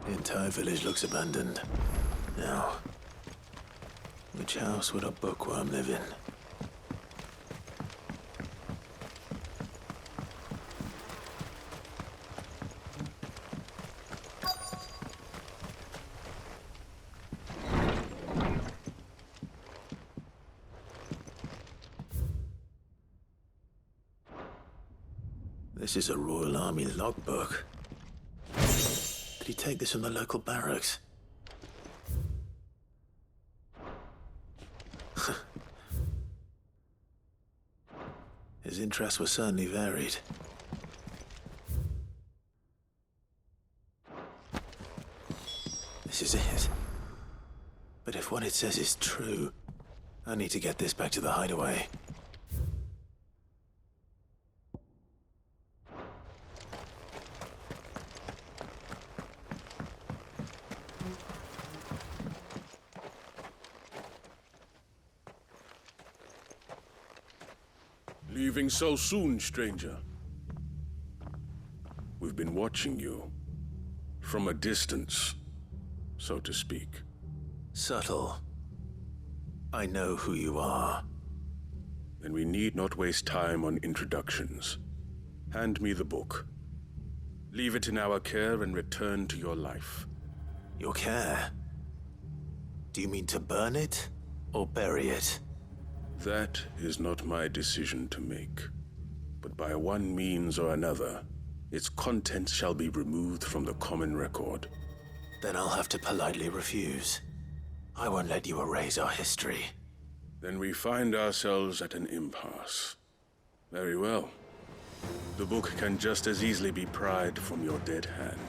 The entire village looks abandoned. Now, which house would a bookworm live in? This is a Royal Army logbook. Did he take this from the local barracks? His interests were certainly varied. This is it. But if what it says is true, I need to get this back to the hideaway. Leaving so soon, stranger? We've been watching you. From a distance, so to speak. Subtle. I know who you are. Then we need not waste time on introductions. Hand me the book. Leave it in our care and return to your life. Your care? Do you mean to burn it, or bury it? That is not my decision to make. But by one means or another, its contents shall be removed from the common record. Then I'll have to politely refuse. I won't let you erase our history. Then we find ourselves at an impasse. Very well. The book can just as easily be pried from your dead hand.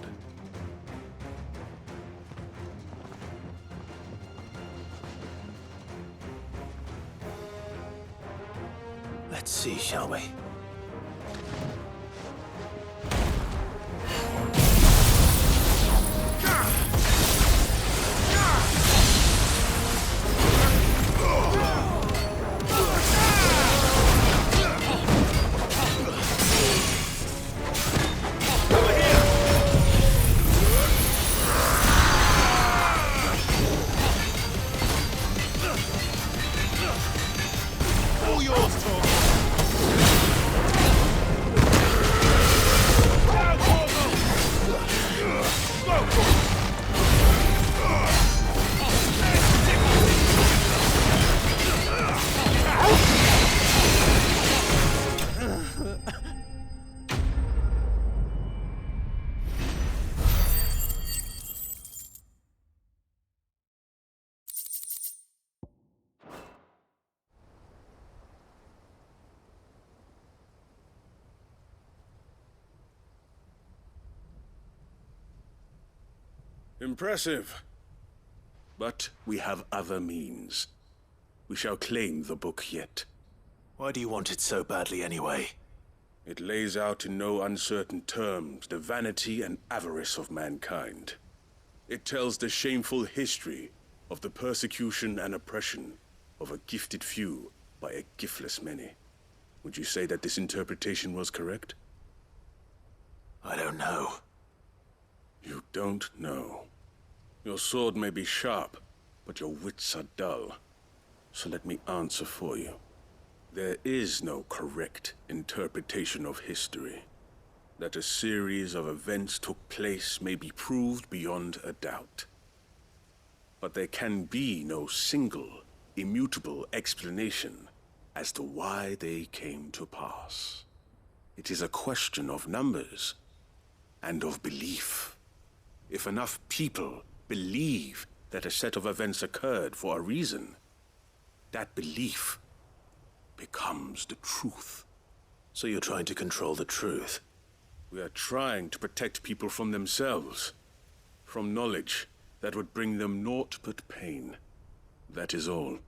Let's see, shall we? All yours, Tom! Impressive. But we have other means. We shall claim the book yet. Why do you want it so badly anyway? It lays out in no uncertain terms the vanity and avarice of mankind. It tells the shameful history of the persecution and oppression of a gifted few by a giftless many. Would you say that this interpretation was correct? I don't know. You don't know. Your sword may be sharp, but your wits are dull. So let me answer for you. There is no correct interpretation of history. That a series of events took place may be proved beyond a doubt. But there can be no single, immutable explanation as to why they came to pass. It is a question of numbers and of belief. If enough people believe that a set of events occurred for a reason, that belief becomes the truth. So you're trying to control the truth? We are trying to protect people from themselves, from knowledge that would bring them naught but pain. That is all.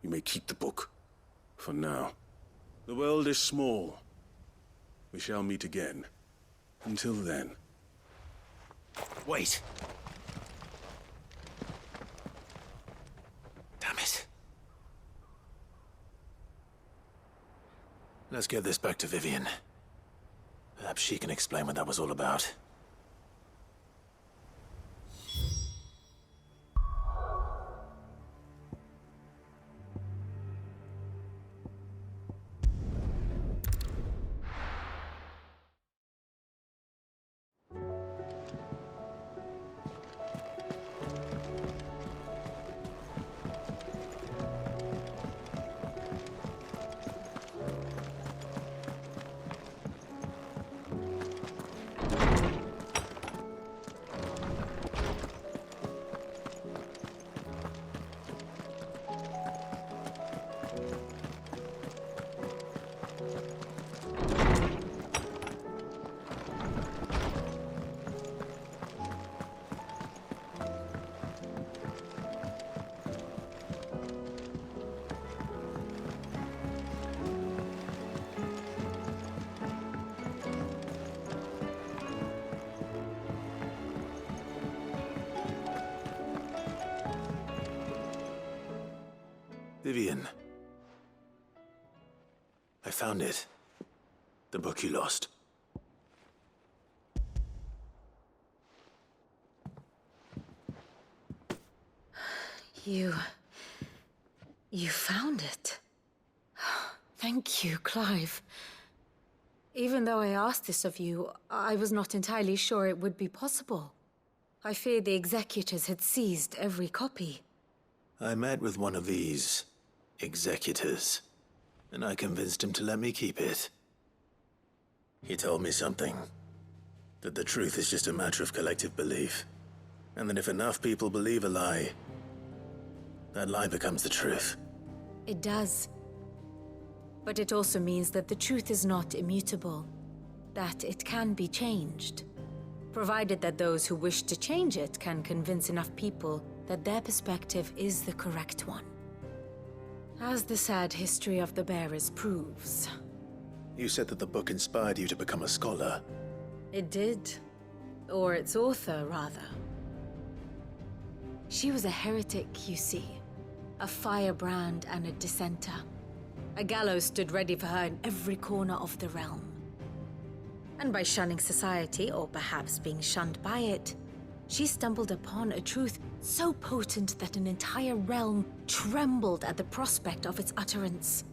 You may keep the book, for now. The world is small. We shall meet again. Until then. Wait. Damn it. Let's get this back to Vivian. Perhaps she can explain what that was all about. Vivian. I found it. The book you lost. You found it. Thank you, Clive. Even though I asked this of you, I was not entirely sure it would be possible. I feared the executors had seized every copy. I met with one of these executors, and I convinced him to let me keep it. He told me something. That the truth is just a matter of collective belief. And that if enough people believe a lie, that lie becomes the truth. It does. But it also means that the truth is not immutable. That it can be changed. Provided that those who wish to change it can convince enough people that their perspective is the correct one. As the sad history of the bearers proves. You said that the book inspired you to become a scholar. It did. Or its author, rather. She was a heretic, you see. A firebrand and a dissenter. A gallows stood ready for her in every corner of the realm. And by shunning society, or perhaps being shunned by it, she stumbled upon a truth so potent that an entire realm trembled at the prospect of its utterance.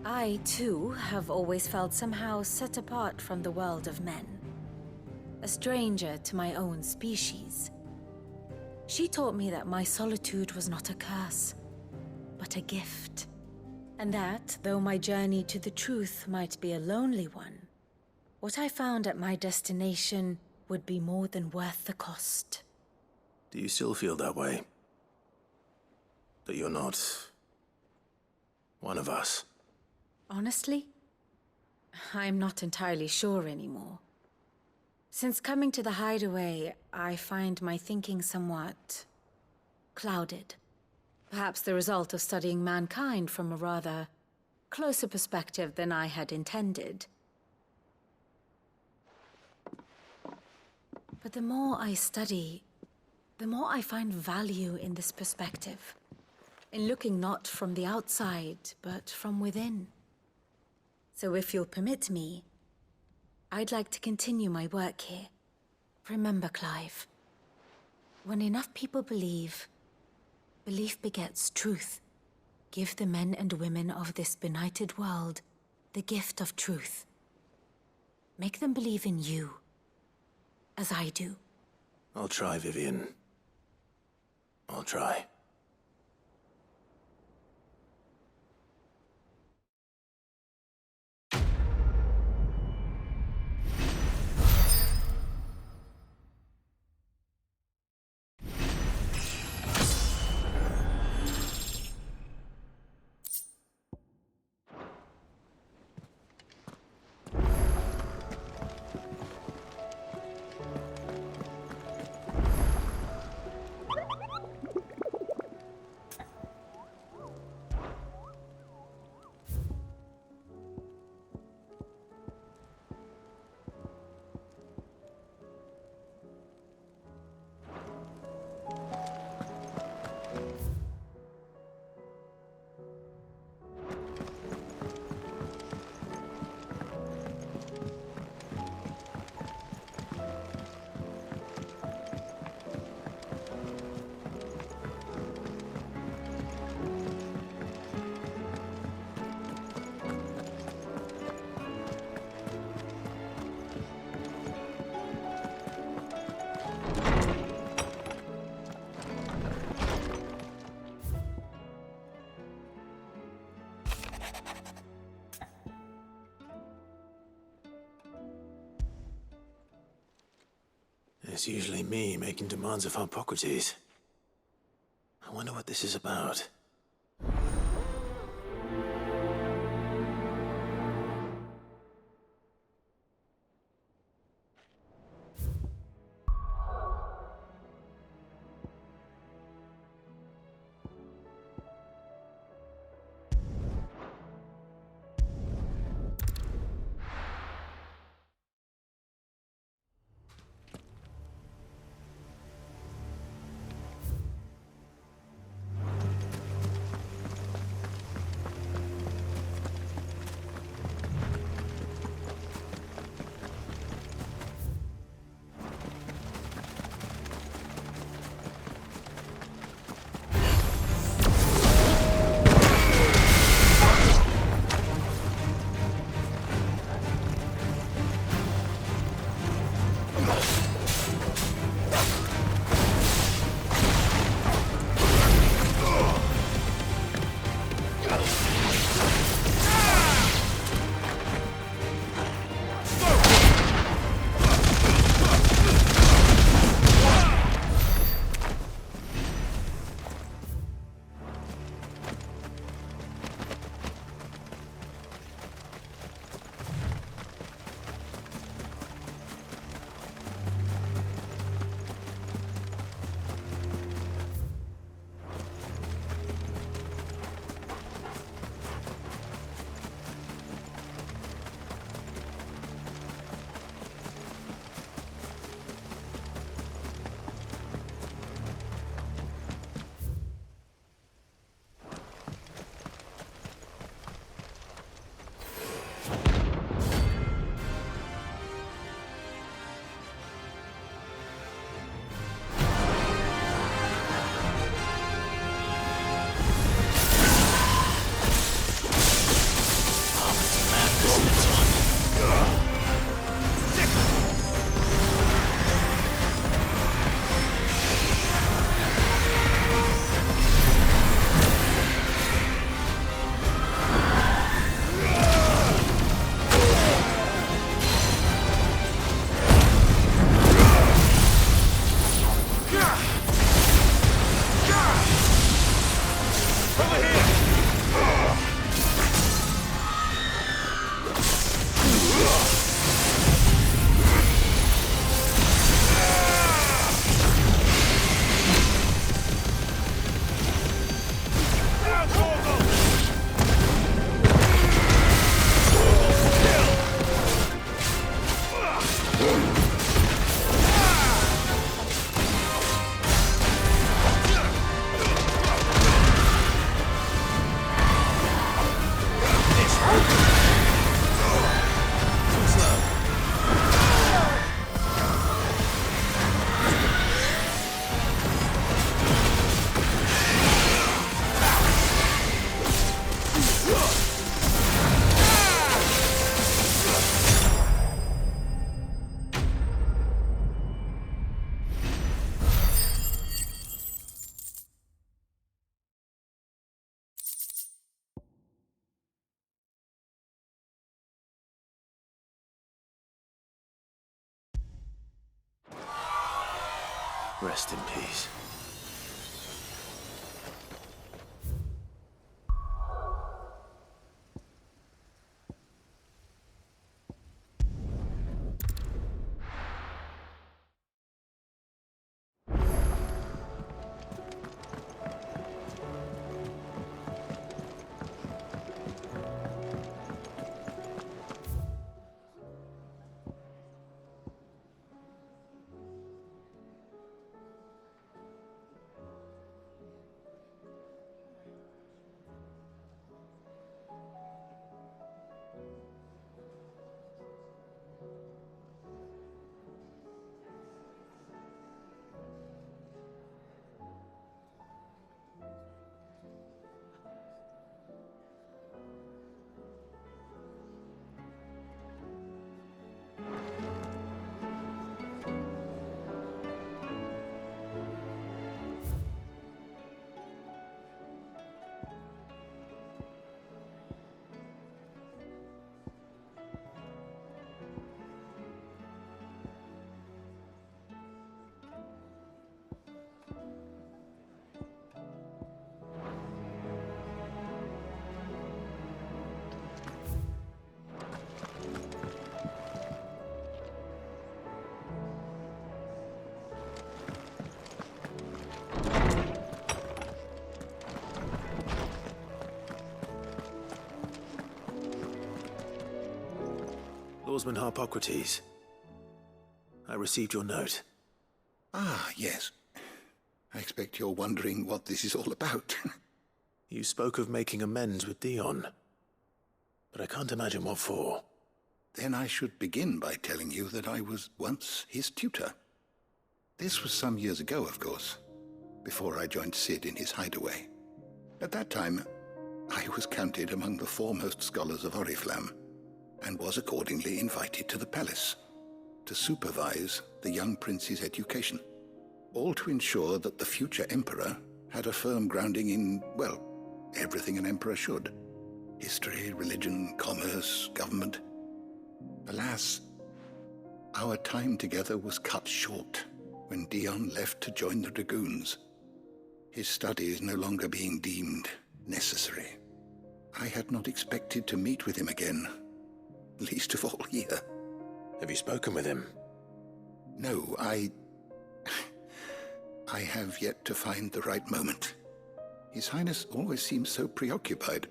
I, too, have always felt somehow set apart from the world of men. A stranger to my own species. She taught me that my solitude was not a curse, but a gift. And that, though my journey to the truth might be a lonely one, what I found at my destination would be more than worth the cost. Do you still feel that way? That you're not one of us? Honestly, I'm not entirely sure anymore. Since coming to the hideaway, I find my thinking somewhat clouded. Perhaps the result of studying mankind from a rather closer perspective than I had intended. But the more I study, the more I find value in this perspective. In looking not from the outside, but from within. So if you'll permit me, I'd like to continue my work here. Remember, Clive, when enough people believe, belief begets truth. Give the men and women of this benighted world the gift of truth. Make them believe in you, as I do. I'll try, Vivian. I'll try. It's usually me making demands of Hippocrates. I wonder what this is about. Rest in peace. Lawsman Harpocrates. I received your note. Ah, yes. I expect you're wondering what this is all about. You spoke of making amends with Dion, but I can't imagine what for. Then I should begin by telling you that I was once his tutor. This was some years ago, of course, before I joined Sid in his hideaway. At that time, I was counted among the foremost scholars of Oriflamme, and was accordingly invited to the palace to supervise the young prince's education, all to ensure that the future emperor had a firm grounding in, well, everything an emperor should. History, religion, commerce, government. Alas, our time together was cut short when Dion left to join the Dragoons, his studies no longer being deemed necessary. I had not expected to meet with him again, least of all here. Have you spoken with him? No, I have yet to find the right moment. His Highness always seems so preoccupied,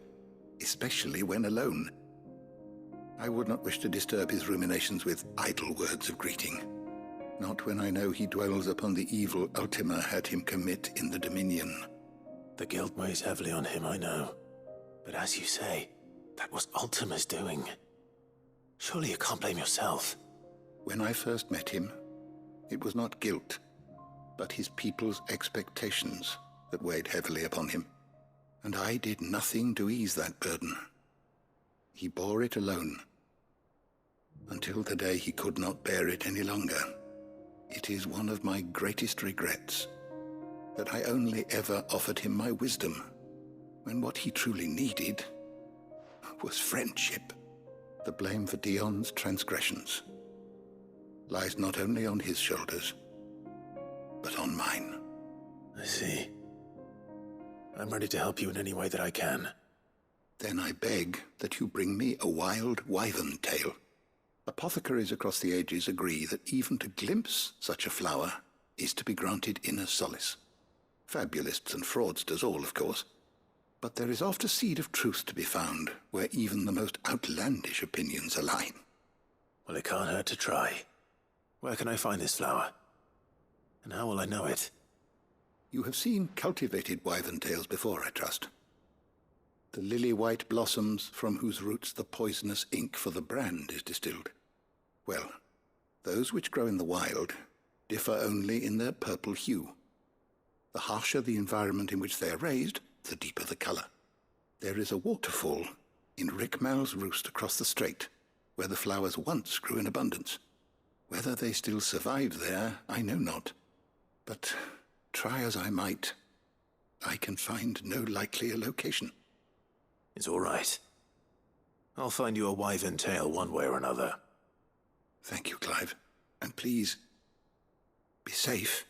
especially when alone. I would not wish to disturb his ruminations with idle words of greeting, not when I know he dwells upon the evil Ultima had him commit in the Dominion. The guilt weighs heavily on him, I know. But as you say, that was Ultima's doing. Surely you can't blame yourself. When I first met him, it was not guilt, but his people's expectations that weighed heavily upon him. And I did nothing to ease that burden. He bore it alone, until the day he could not bear it any longer. It is one of my greatest regrets that I only ever offered him my wisdom, when what he truly needed was friendship. The blame for Dion's transgressions lies not only on his shoulders, but on mine. I see. I'm ready to help you in any way that I can. Then I beg that you bring me a wild wyvern tail. Apothecaries across the ages agree that even to glimpse such a flower is to be granted inner solace. Fabulists and fraudsters all, of course. But there is oft a seed of truth to be found where even the most outlandish opinions align. Well, it can't hurt to try. Where can I find this flower? And how will I know it? You have seen cultivated wyvern tails before, I trust. The lily-white blossoms from whose roots the poisonous ink for the brand is distilled. Well, those which grow in the wild differ only in their purple hue. The harsher the environment in which they are raised, the deeper the color. There is a waterfall in Rickmal's roost across the strait, where the flowers once grew in abundance. Whether they still survive there, I know not. But try as I might, I can find no likelier location. It's all right. I'll find you a wyvern tail one way or another. Thank you, Clive. And please, be safe.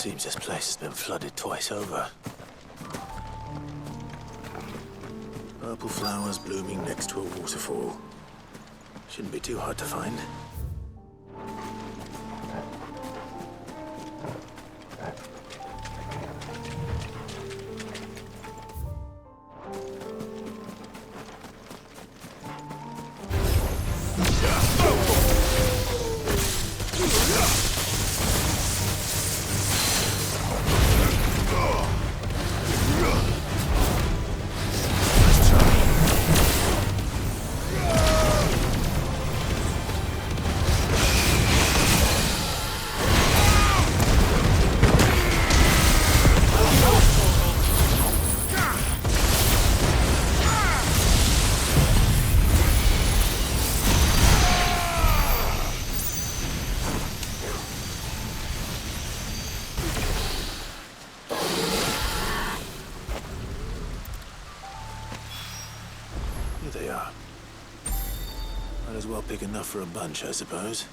Seems this place has been flooded twice over. Purple flowers blooming next to a waterfall. Shouldn't be too hard to find. They are. Might as well pick enough for a bunch, I suppose.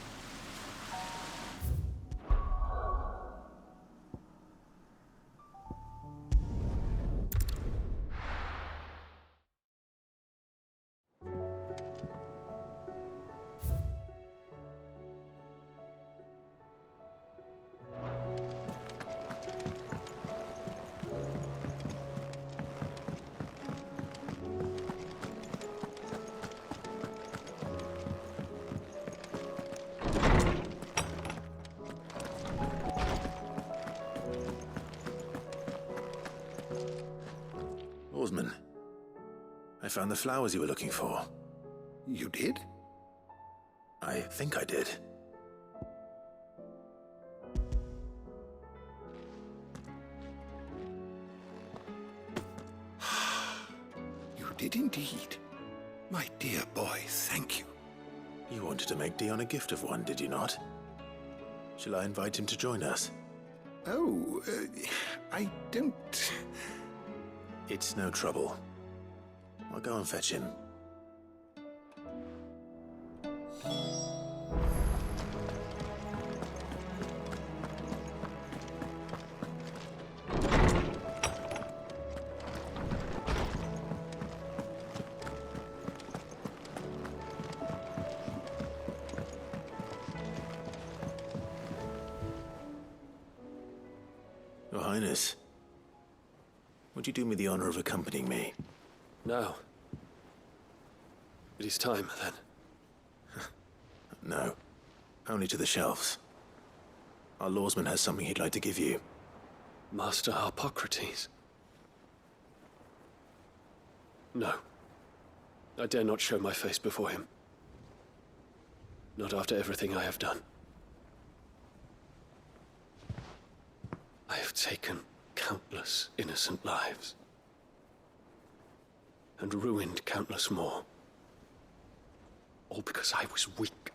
Oarsman, I found the flowers you were looking for. You did? I think I did. You did indeed. My dear boy, thank you. You wanted to make Dion a gift of one, did you not? Shall I invite him to join us? Oh, I don't... It's no trouble. I'll go and fetch him. Your Highness, would you do me the honor of accompanying me? No. It is time, then. No. Only to the shelves. Our lawsman has something he'd like to give you. Master Harpocrates. No. I dare not show my face before him. Not after everything I have done. I have taken countless innocent lives. And ruined countless more. All because I was weak.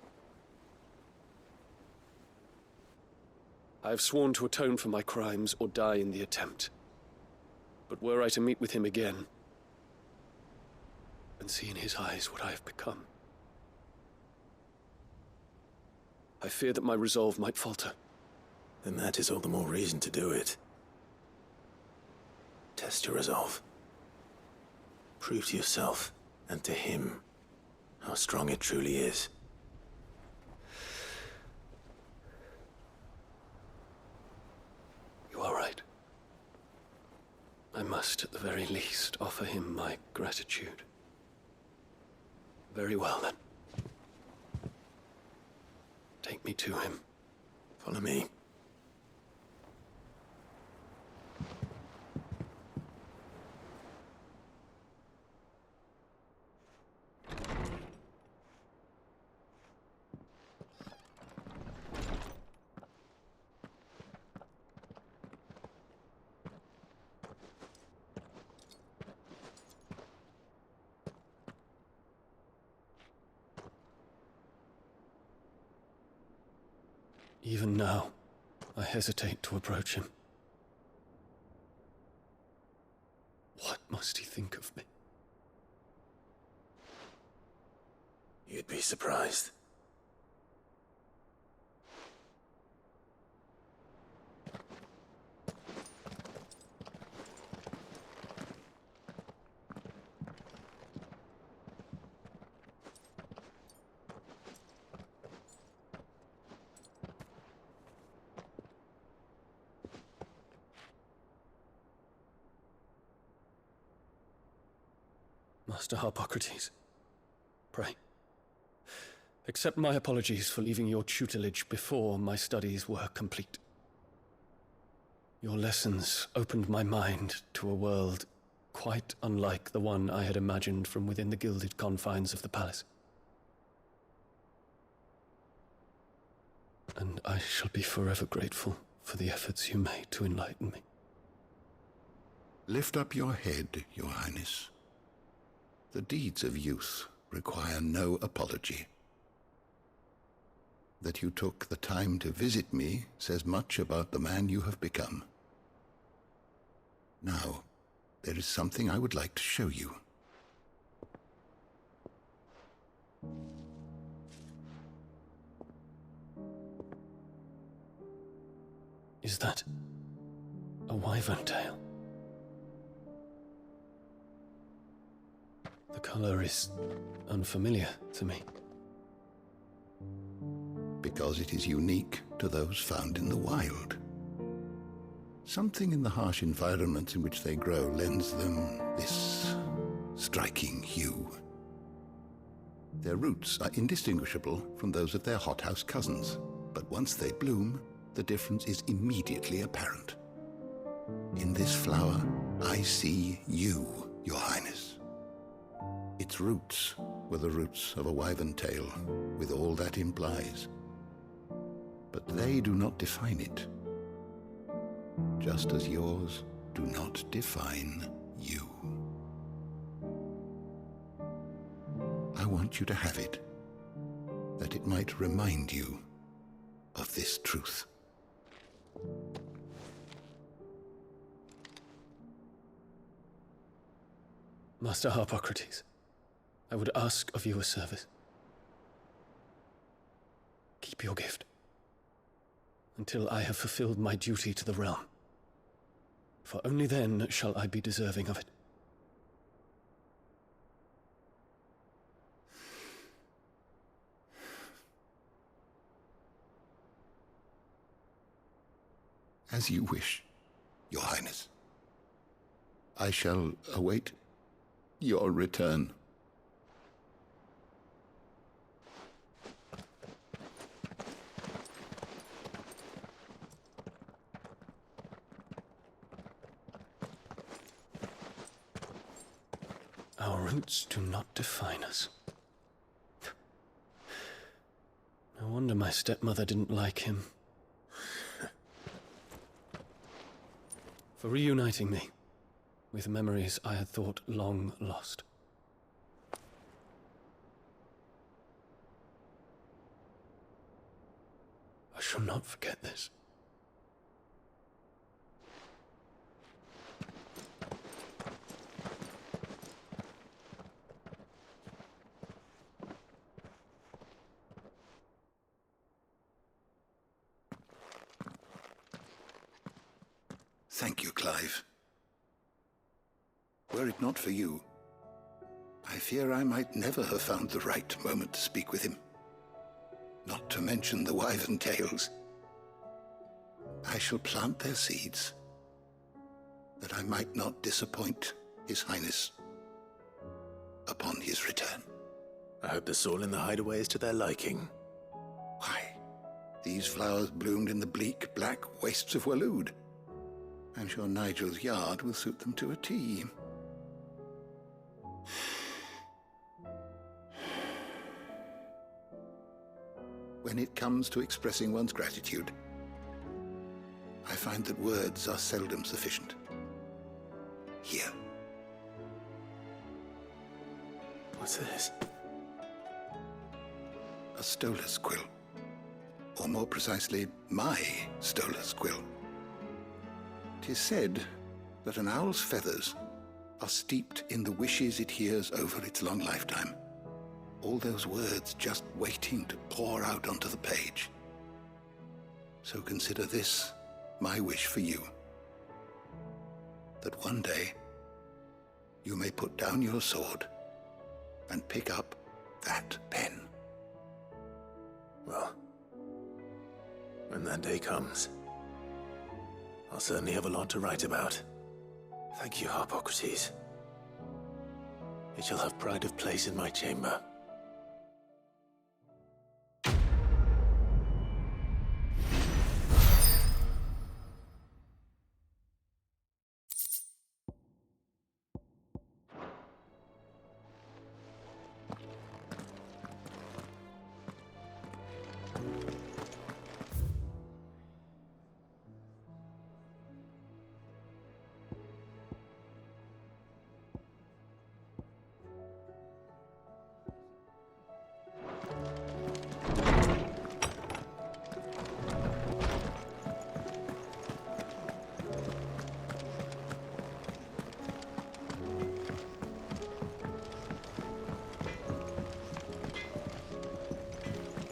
I have sworn to atone for my crimes or die in the attempt. But were I to meet with him again, and see in his eyes what I have become, I fear that my resolve might falter. Then that is all the more reason to do it. Test your resolve. Prove to yourself, and to him, how strong it truly is. You are right. I must, at the very least, offer him my gratitude. Very well, then. Take me to him. Follow me. Even now, I hesitate to approach him. What must he think of me? You'd be surprised. Master Harpocrates, pray, accept my apologies for leaving your tutelage before my studies were complete. Your lessons opened my mind to a world quite unlike the one I had imagined from within the gilded confines of the palace. And I shall be forever grateful for the efforts you made to enlighten me. Lift up your head, Your Highness. The deeds of youth require no apology. That you took the time to visit me says much about the man you have become. Now, there is something I would like to show you. Is that a wyvern tail? The color is unfamiliar to me. Because it is unique to those found in the wild. Something in the harsh environments in which they grow lends them this striking hue. Their roots are indistinguishable from those of their hothouse cousins, but once they bloom, the difference is immediately apparent. In this flower, I see you, Your Highness. Its roots were the roots of a wyvern tail, with all that implies. But they do not define it, just as yours do not define you. I want you to have it, that it might remind you of this truth. Master Harpocrates, I would ask of you a service. Keep your gift until I have fulfilled my duty to the realm, for only then shall I be deserving of it. As you wish, Your Highness. I shall await your return. Our roots do not define us. No wonder my stepmother didn't like him. For reuniting me with memories I had thought long lost. I shall not forget this. Thank you, Clive. Were it not for you, I fear I might never have found the right moment to speak with him. Not to mention the wyvern tales. I shall plant their seeds, that I might not disappoint His Highness upon his return. I hope the soil in the hideaway is to their liking. Why, these flowers bloomed in the bleak, black wastes of Waloed. I'm sure Nigel's yard will suit them to a T. When it comes to expressing one's gratitude, I find that words are seldom sufficient. Here. What's this? A stolas quill. Or more precisely, my stolas quill. 'Tis said that an owl's feathers are steeped in the wishes it hears over its long lifetime. All those words just waiting to pour out onto the page. So consider this my wish for you. That one day you may put down your sword and pick up that pen. Well, when that day comes, I'll certainly have a lot to write about. Thank you, Harpocrates. It shall have pride of place in my chamber.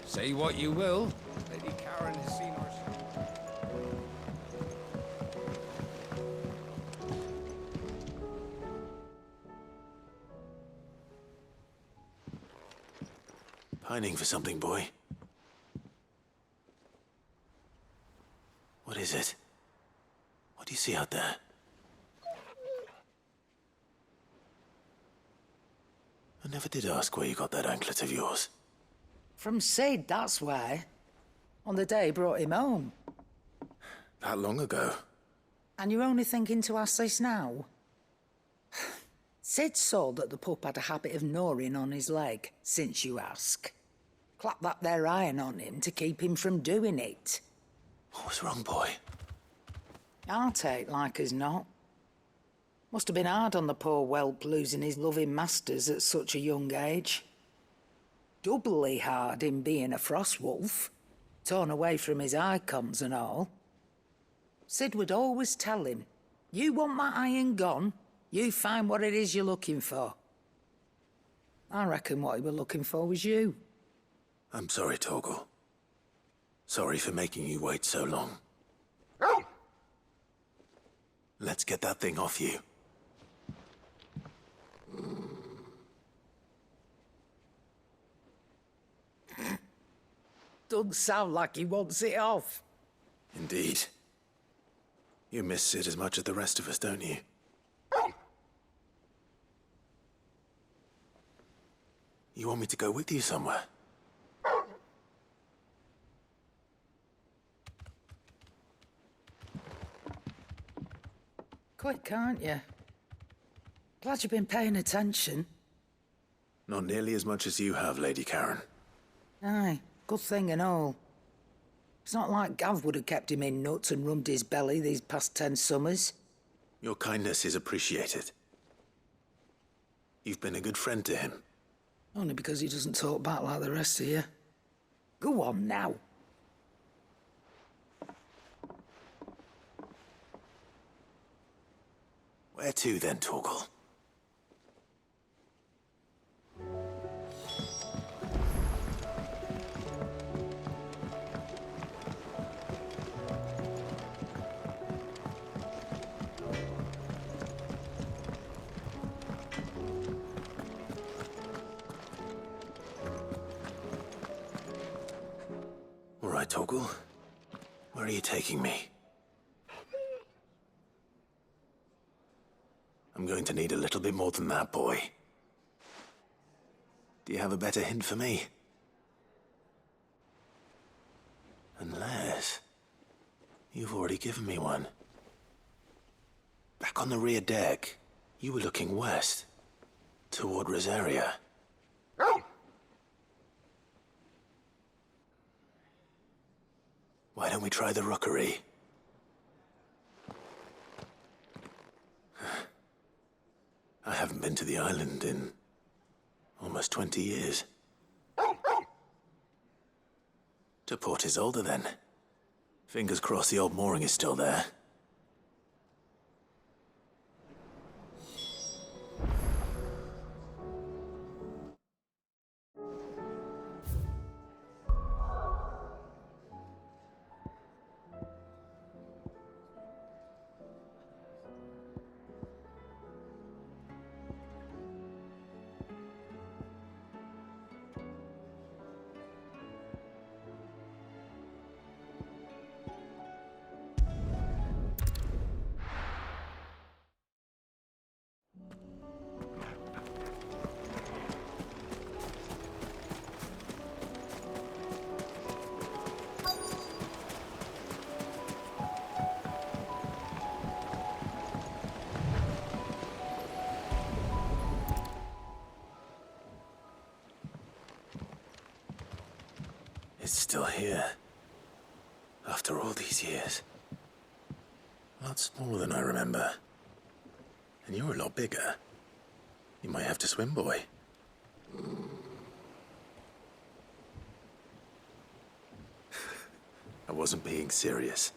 Say what you will, Lady Karen has seen herself. Pining for something, boy. What is it? What do you see out there? I never did ask where you got that anklet of yours. From Sid, that's why. On the day he brought him home. That long ago? And you're only thinking to ask this now? Sid saw that the pup had a habit of gnawing on his leg, since you ask. Clap that there iron on him to keep him from doing it. What was wrong, boy? I'll take like as not. Must have been hard on the poor whelp losing his loving masters at such a young age. Doubly hard in being a frost wolf, torn away from his icons and all. Sid would always tell him, you want that iron gone, you find what it is you're looking for. I reckon what he was looking for was you. I'm sorry, Torgal. Sorry for making you wait so long. Let's get that thing off you. Doesn't sound like he wants it off. Indeed. You miss Sid as much as the rest of us, don't you? You want me to go with you somewhere? Quick, aren't you? Glad you've been paying attention. Not nearly as much as you have, Lady Karen. Aye, good thing and all. It's not like Gav would have kept him in nuts and rubbed his belly these past 10 summers. Your kindness is appreciated. You've been a good friend to him. Only because he doesn't talk back like the rest of you. Go on now. Where to then, Torgal? All right, Torgal. Where are you taking me? I'm going to need a little bit more than that, boy. Do you have a better hint for me? Unless... you've already given me one. Back on the rear deck, you were looking west, toward Rosaria. Why don't we try the rookery? I haven't been to the island in almost 20 years. To Port Isolde, then. Fingers crossed the old mooring is still there. it's still here. After all these years. A lot smaller than I remember. And you're a lot bigger. You might have to swim, boy. I wasn't being serious.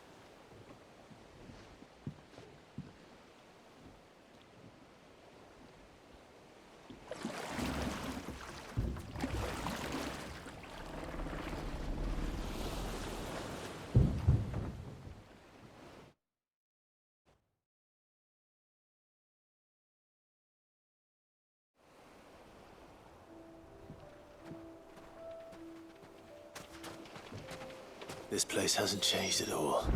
This place hasn't changed at all.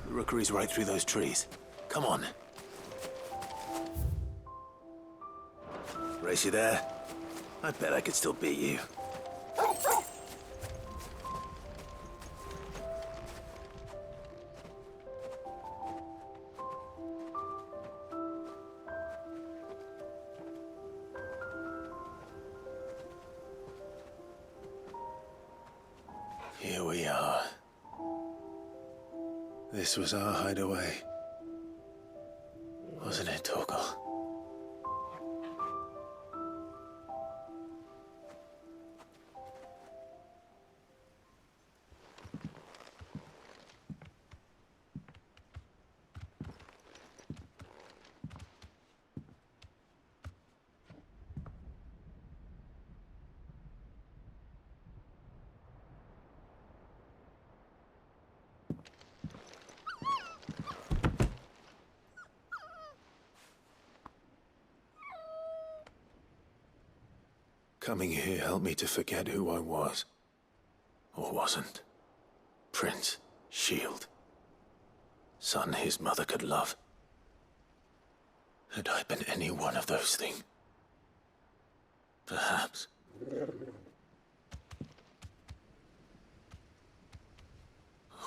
The rookery's right through those trees. Come on. Race you there? I bet I could still beat you. Here we are. This was our hideaway. Wasn't it, Torgal? Coming here helped me to forget who I was. Or wasn't. Prince, shield. Son his mother could love. Had I been any one of those things? Perhaps.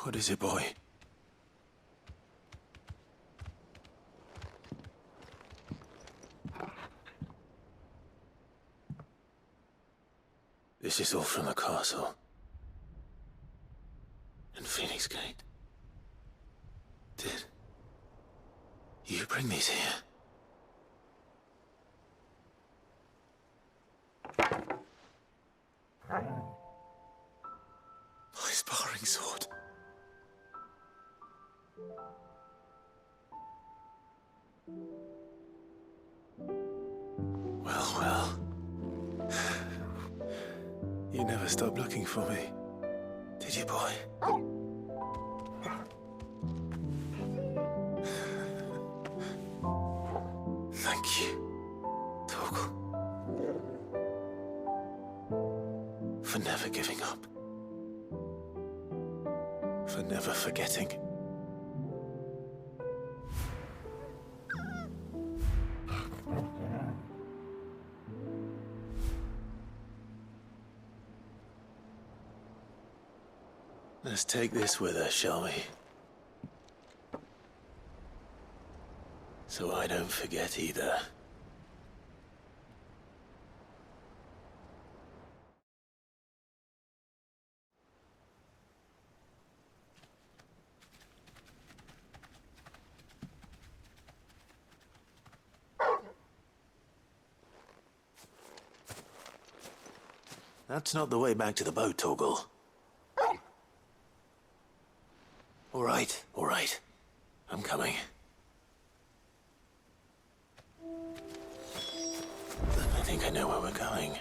What is it, boy? This is all from the castle. And Phoenix Gate. Did you bring these here? My sparring sword. Well, well. You never stopped looking for me, did you, boy? Thank you, Torgal. For never giving up. For never forgetting. Let's take this with us, shall we? So I don't forget either. That's not the way back to the boat, Torgal. All right. I'm coming. I think I know where we're going.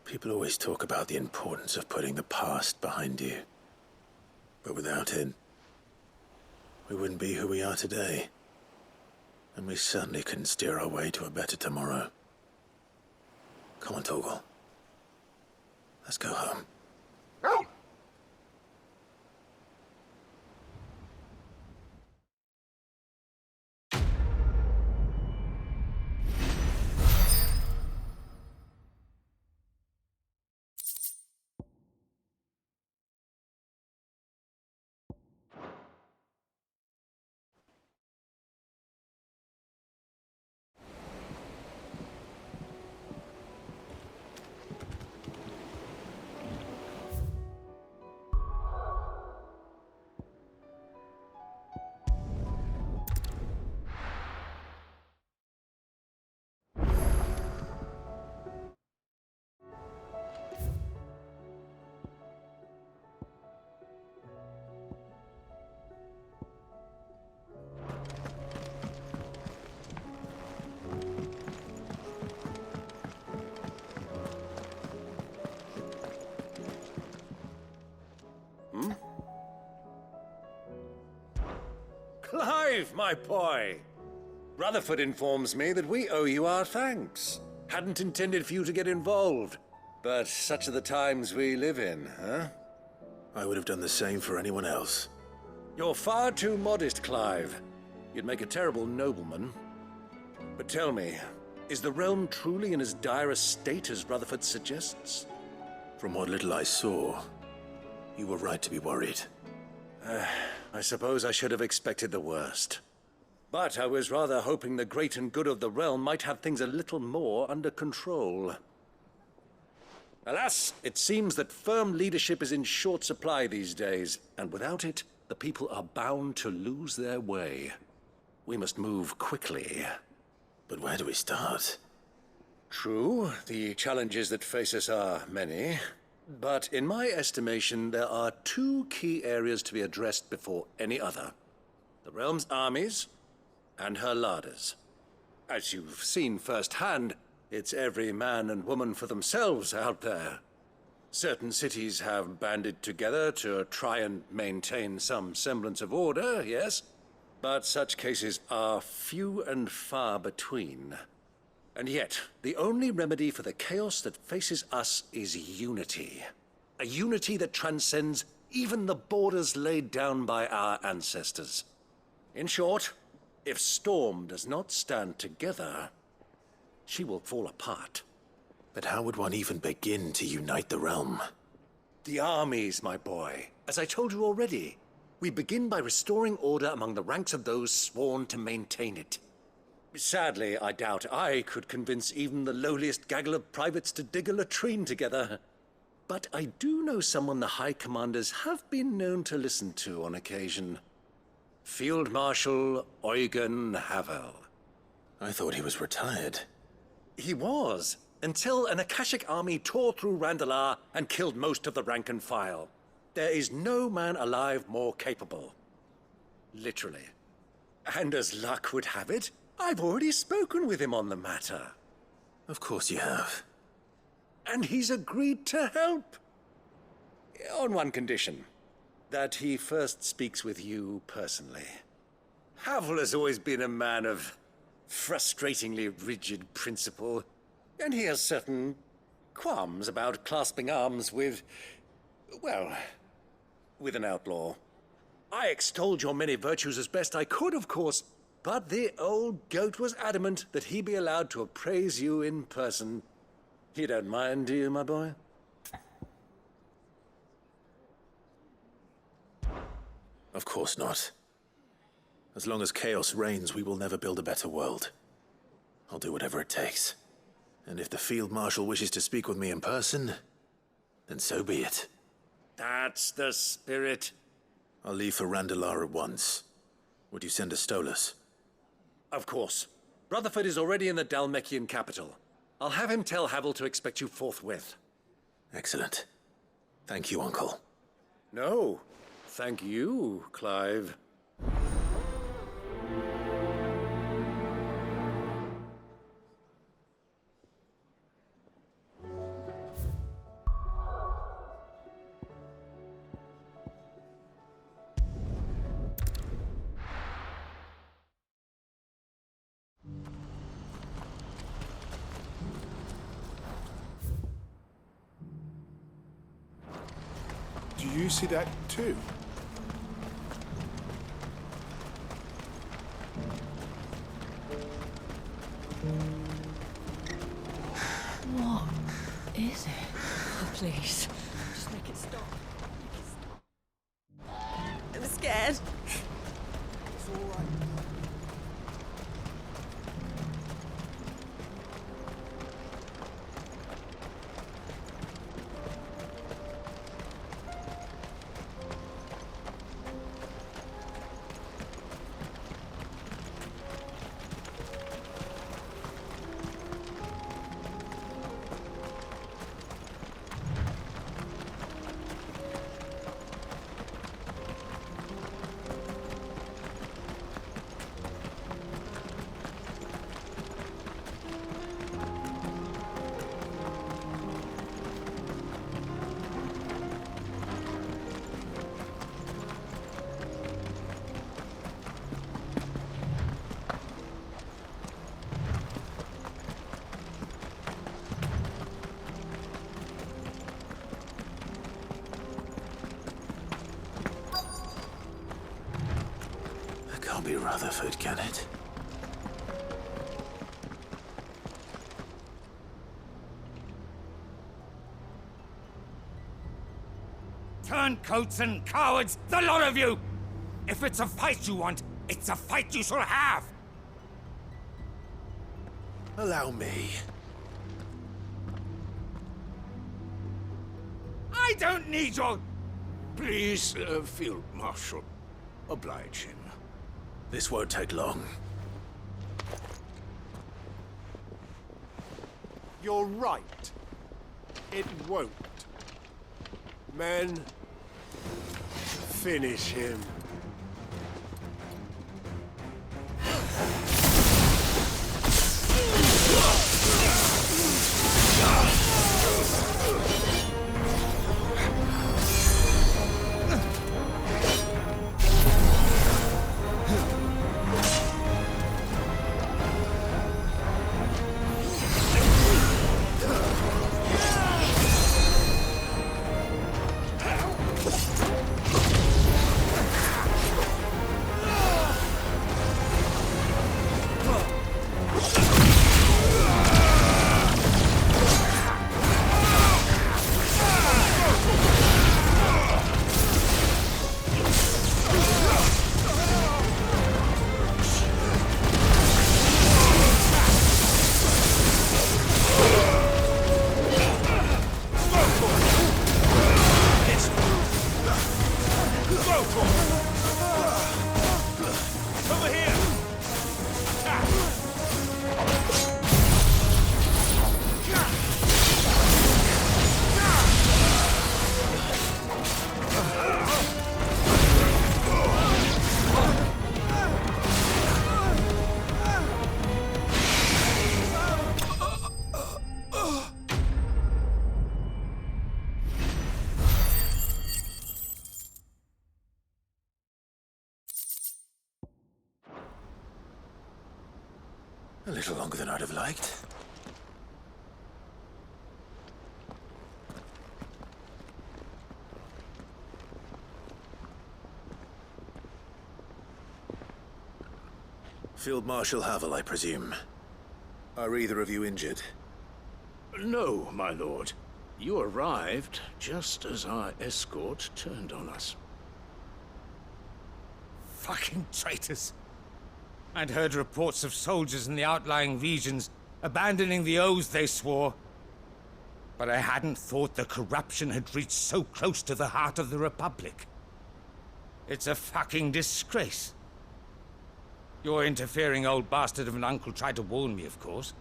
People always talk about the importance of putting the past behind you. But without it, we wouldn't be who we are today. And we certainly couldn't steer our way to a better tomorrow. Come on, Torgal. Let's go home. Clive, my boy! Rutherford informs me that we owe you our thanks. Hadn't intended for you to get involved, but such are the times we live in, huh? I would have done the same for anyone else. You're far too modest, Clive. You'd make a terrible nobleman. But tell me, is the realm truly in as dire a state as Rutherford suggests? From what little I saw, you were right to be worried. I suppose I should have expected the worst. But I was rather hoping the great and good of the realm might have things a little more under control. Alas, it seems that firm leadership is in short supply these days, and without it, the people are bound to lose their way. We must move quickly. But where do we start? True, the challenges that face us are many. But in my estimation, there are two key areas to be addressed before any other. The realm's armies and her larders. As you've seen firsthand, it's every man and woman for themselves out there. Certain cities have banded together to try and maintain some semblance of order, yes, but such cases are few and far between. And yet, the only remedy for the chaos that faces us is unity. A unity that transcends even the borders laid down by our ancestors. In short, if Storm does not stand together, she will fall apart. But how would one even begin to unite the realm? The armies, my boy. As I told you already, we begin by restoring order among the ranks of those sworn to maintain it. Sadly, I doubt I could convince even the lowliest gaggle of privates to dig a latrine together. But I do know someone the High Commanders have been known to listen to on occasion. Field Marshal Eugen Havel. I thought he was retired. He was, until an Akashic army tore through Randalar and killed most of the rank and file. There is no man alive more capable. Literally. And as luck would have it, I've already spoken with him on the matter. Of course you have. And he's agreed to help. On one condition. That he first speaks with you personally. Havel has always been a man of frustratingly rigid principle, and he has certain qualms about clasping arms with, well, with an outlaw. I extolled your many virtues as best I could, of course, but the old goat was adamant that he be allowed to appraise you in person. You don't mind, do you, my boy? Of course not. As long as chaos reigns, we will never build a better world. I'll do whatever it takes. And if the Field Marshal wishes to speak with me in person, then so be it. That's the spirit. I'll leave for Randalar at once. Would you send a Stolas? Of course. Rutherford is already in the Dalmekian capital. I'll have him tell Havel to expect you forthwith. Excellent. Thank you, Uncle. No. Thank you, Clive. you see that too? What is it? Oh, please. Just make it stop. I'm scared. It's all right. Can't be Rutherford, can it? Turncoats and cowards, the lot of you! If it's a fight you want, it's a fight you shall have! Allow me. I don't need your... Please, Field Marshal, oblige him. This won't take long. You're right. It won't. Men, finish him. A little longer than I'd have liked. Field Marshal Havel, I presume. Are either of you injured? No, my lord. You arrived just as our escort turned on us. Fucking traitors. I'd heard reports of soldiers in the outlying regions abandoning the oaths they swore. But I hadn't thought the corruption had reached so close to the heart of the Republic. It's a fucking disgrace. Your interfering old bastard of an uncle tried to warn me, of course.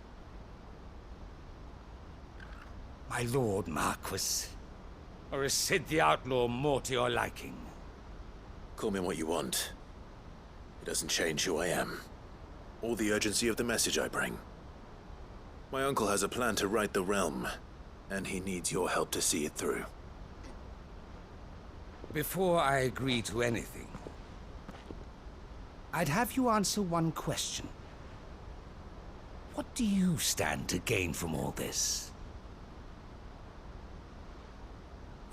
My lord Marquis. Or is Sid the Outlaw more to your liking? Call me what you want. It doesn't change who I am, or the urgency of the message I bring. My uncle has a plan to right the realm, and he needs your help to see it through. Before I agree to anything, I'd have you answer one question. What do you stand to gain from all this?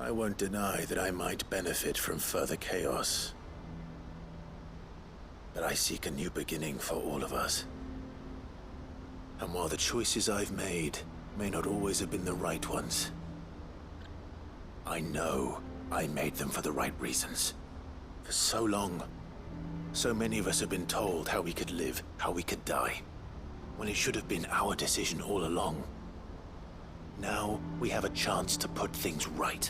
I won't deny that I might benefit from further chaos. But I seek a new beginning for all of us. And while the choices I've made may not always have been the right ones, I know I made them for the right reasons. For so long, so many of us have been told how we could live, how we could die, when it should have been our decision all along. Now we have a chance to put things right.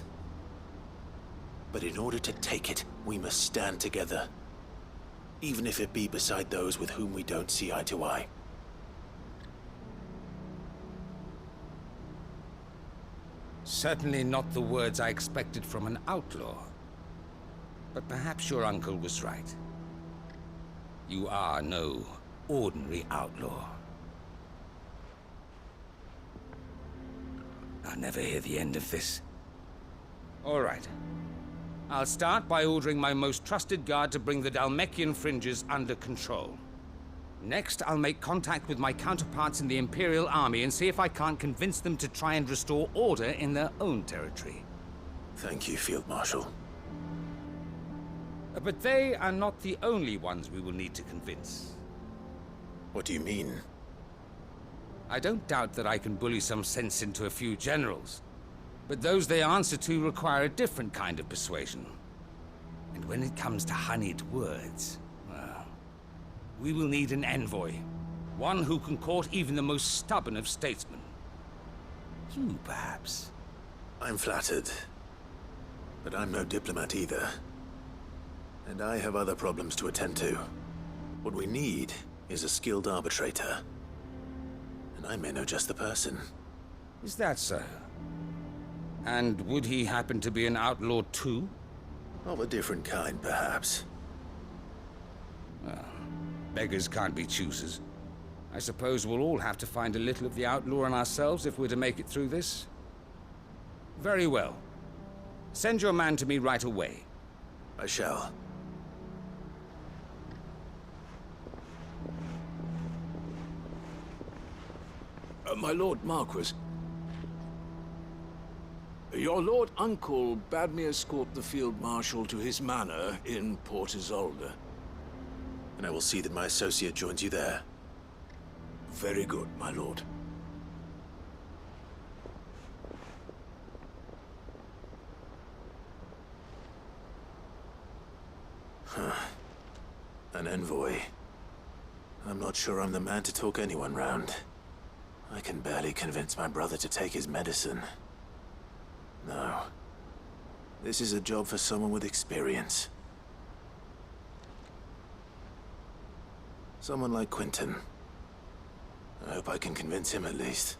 But in order to take it, we must stand together. Even if it be beside those with whom we don't see eye to eye. Certainly not the words I expected from an outlaw. But perhaps your uncle was right. You are no ordinary outlaw. I'll never hear the end of this. All right. I'll start by ordering my most trusted guard to bring the Dalmekian fringes under control. Next, I'll make contact with my counterparts in the Imperial Army and see if I can't convince them to try and restore order in their own territory. Thank you, Field Marshal. But they are not the only ones we will need to convince. What do you mean? I don't doubt that I can bully some sense into a few generals. But those they answer to require a different kind of persuasion. And when it comes to honeyed words, well, we will need an envoy. One who can court even the most stubborn of statesmen. You, perhaps. I'm flattered. But I'm no diplomat either. And I have other problems to attend to. What we need is a skilled arbitrator. And I may know just the person. Is that so? And would he happen to be an outlaw too? Of a different kind, perhaps. Well, beggars can't be choosers. I suppose we'll all have to find a little of the outlaw in ourselves if we're to make it through this. Very well. Send your man to me right away. I shall. My Lord Marquis. Your Lord Uncle bade me escort the Field Marshal to his manor in Port Isolde. And I will see that my associate joins you there. Very good, my lord. An envoy. I'm not sure I'm the man to talk anyone round. I can barely convince my brother to take his medicine. No. This is a job for someone with experience. Someone like Quentin. I hope I can convince him at least.